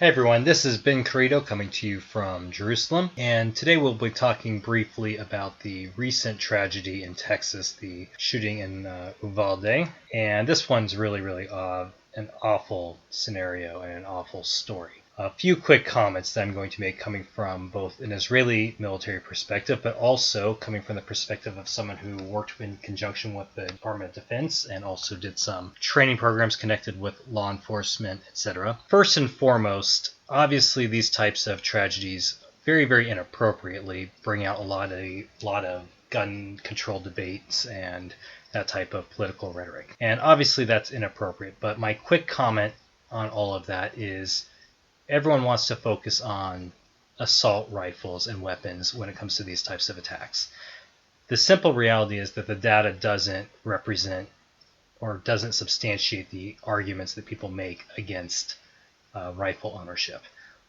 Hey everyone, this is Ben Carrito coming to you from Jerusalem, and today we'll be talking briefly about the recent tragedy in Texas, the shooting in Uvalde. And this one's really an awful scenario and an awful story. A few quick comments that I'm going to make coming from both an Israeli military perspective, but also coming from the perspective of someone who worked in conjunction with the Department of Defense and also did some training programs connected with law enforcement, etc. First and foremost, obviously these types of tragedies very inappropriately bring out a lot of gun control debates and that type of political rhetoric. And obviously that's inappropriate, but my quick comment on all of that is everyone wants to focus on assault rifles and weapons when it comes to these types of attacks. The simple reality is that the data doesn't represent or doesn't substantiate the arguments that people make against rifle ownership.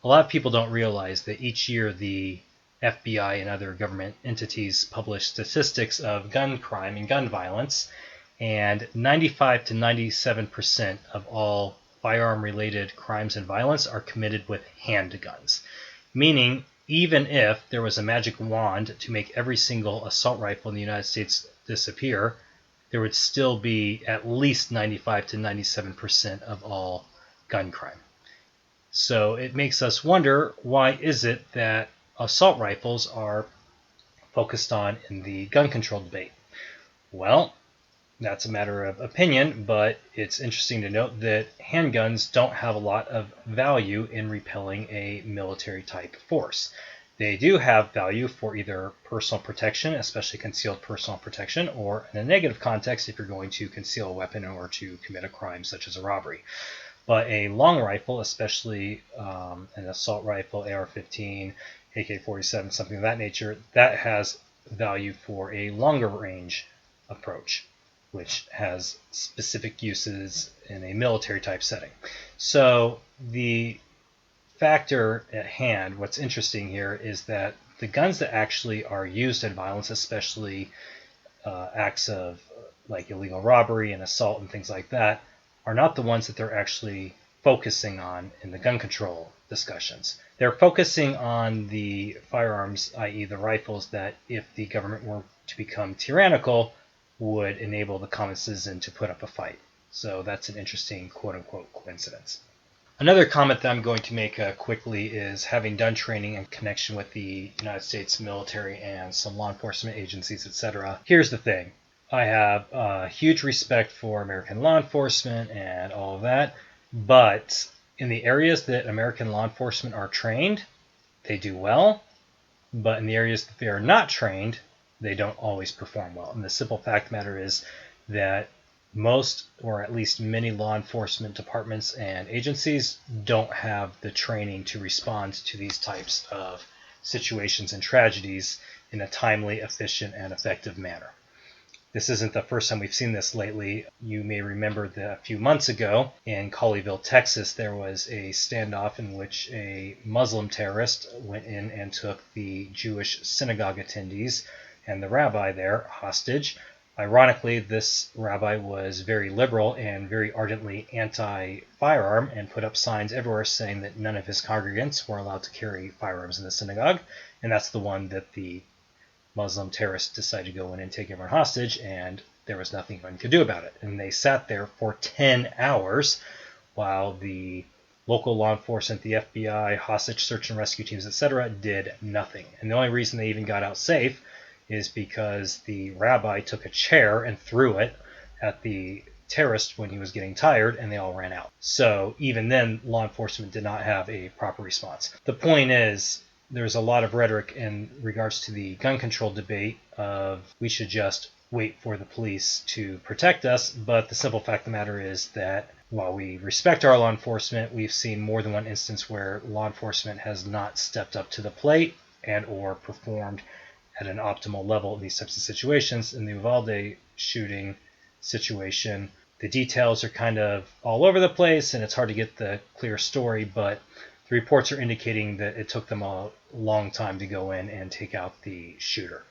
A lot of people don't realize that each year the FBI and other government entities publish statistics of gun crime and gun violence, and 95 to 97% of all firearm-related crimes and violence are committed with handguns. Meaning, even if there was a magic wand to make every single assault rifle in the United States disappear, there would still be at least 95 to 97% of all gun crime. So it makes us wonder, why is it that assault rifles are focused on in the gun control debate? Well, that's a matter of opinion, but it's interesting to note that handguns don't have a lot of value in repelling a military type force. They do have value for either personal protection, especially concealed personal protection, or in a negative context if you're going to conceal a weapon or to commit a crime such as a robbery. But a long rifle, especially an assault rifle, AR-15, AK-47, something of that nature, that has value for a longer range approach, which has specific uses in a military type setting. So the factor at hand, what's interesting here, is that the guns that actually are used in violence, especially acts of like illegal robbery and assault and things like that, are not the ones that they're actually focusing on in the gun control discussions. They're focusing on the firearms, i.e. the rifles, that if the government were to become tyrannical, would enable the common citizen to put up a fight. So that's an interesting quote-unquote coincidence. Another comment that I'm going to make quickly is, having done training in connection with the United States military and some law enforcement agencies, etc. Here's the thing. I have huge respect for American law enforcement and all of that, but in the areas that American law enforcement are trained, they do well, but in the areas that they are not trained, they don't always perform well. And the simple fact of the matter is that most, or at least many, law enforcement departments and agencies don't have the training to respond to these types of situations and tragedies in a timely, efficient, and effective manner. This isn't the first time we've seen this lately. You may remember that a few months ago in Colleyville, Texas, there was a standoff in which a Muslim terrorist went in and took the Jewish synagogue attendees and the rabbi there hostage. Ironically, this rabbi was very liberal and very ardently anti-firearm and put up signs everywhere saying that none of his congregants were allowed to carry firearms in the synagogue. And that's the one that the Muslim terrorists decided to go in and take everyone hostage, and there was nothing anyone could do about it. And they sat there for 10 hours while the local law enforcement, the FBI, hostage search and rescue teams, etc., did nothing. And the only reason they even got out safe is because the rabbi took a chair and threw it at the terrorist when he was getting tired, and they all ran out. So even then, law enforcement did not have a proper response. The point is, there's a lot of rhetoric in regards to the gun control debate of we should just wait for the police to protect us, but the simple fact of the matter is that while we respect our law enforcement, we've seen more than one instance where law enforcement has not stepped up to the plate and or performed at an optimal level in these types of situations. In the Uvalde shooting situation, the details are kind of all over the place and it's hard to get the clear story, but the reports are indicating that it took them a long time to go in and take out the shooter.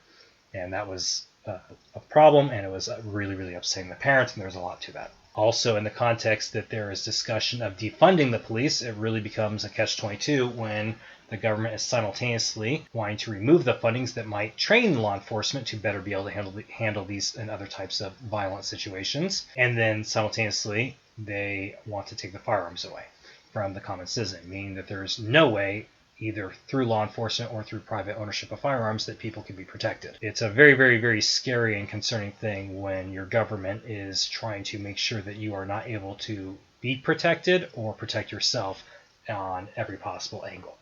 And that was a problem, and it was really upsetting the parents, and there was a lot to that. Also, in the context that there is discussion of defunding the police, it really becomes a catch-22 when the government is simultaneously wanting to remove the fundings that might train law enforcement to better be able to handle these and other types of violent situations. And then simultaneously, they want to take the firearms away from the common citizen, meaning that there's no way, either through law enforcement or through private ownership of firearms, that people can be protected. It's a very, very, very scary and concerning thing when your government is trying to make sure that you are not able to be protected or protect yourself on every possible angle.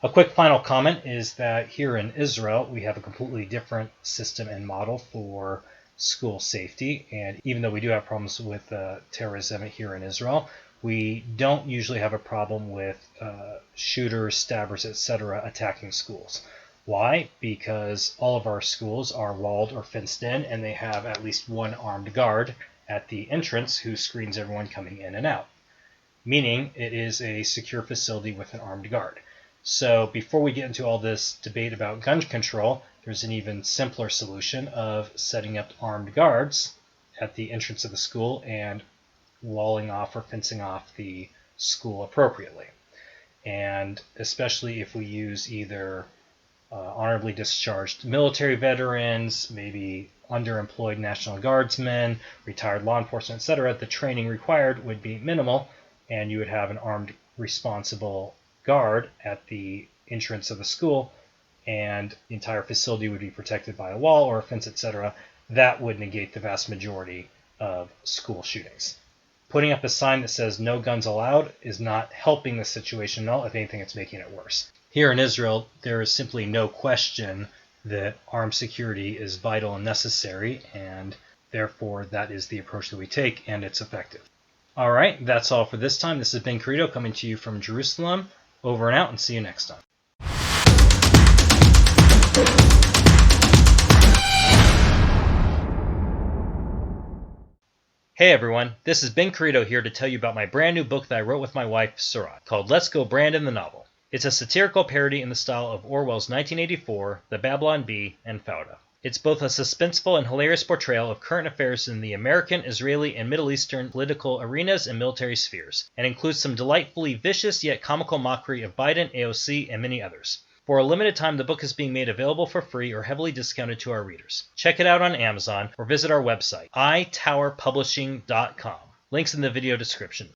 A quick final comment is that here in Israel, we have a completely different system and model for school safety. And even though we do have problems with terrorism here in Israel, we don't usually have a problem with shooters, stabbers, etc. attacking schools. Why? Because all of our schools are walled or fenced in, and they have at least one armed guard at the entrance who screens everyone coming in and out. Meaning it is a secure facility with an armed guard. So before we get into all this debate about gun control, there's an even simpler solution of setting up armed guards at the entrance of the school and walling off or fencing off the school appropriately. And especially if we use either honorably discharged military veterans, maybe underemployed National Guardsmen, retired law enforcement, etc., the training required would be minimal, and you would have an armed, responsible guard at the entrance of the school, and the entire facility would be protected by a wall or a fence, etc. That would negate the vast majority of school shootings. Putting up a sign that says no guns allowed is not helping the situation at all. If anything, it's making it worse. Here in Israel, there is simply no question that armed security is vital and necessary, and therefore that is the approach that we take, and it's effective. All right, that's all for this time. This has been Credo coming to you from Jerusalem. Over and out, and see you next time. Hey everyone, this is Ben Carito here to tell you about my brand new book that I wrote with my wife, Surat, called Let's Go Brandon the Novel. It's a satirical parody in the style of Orwell's 1984, The Babylon Bee, and Fauda. It's both a suspenseful and hilarious portrayal of current affairs in the American, Israeli, and Middle Eastern political arenas and military spheres, and includes some delightfully vicious yet comical mockery of Biden, AOC, and many others. For a limited time, the book is being made available for free or heavily discounted to our readers. Check it out on Amazon or visit our website, itowerpublishing.com. Links in the video description.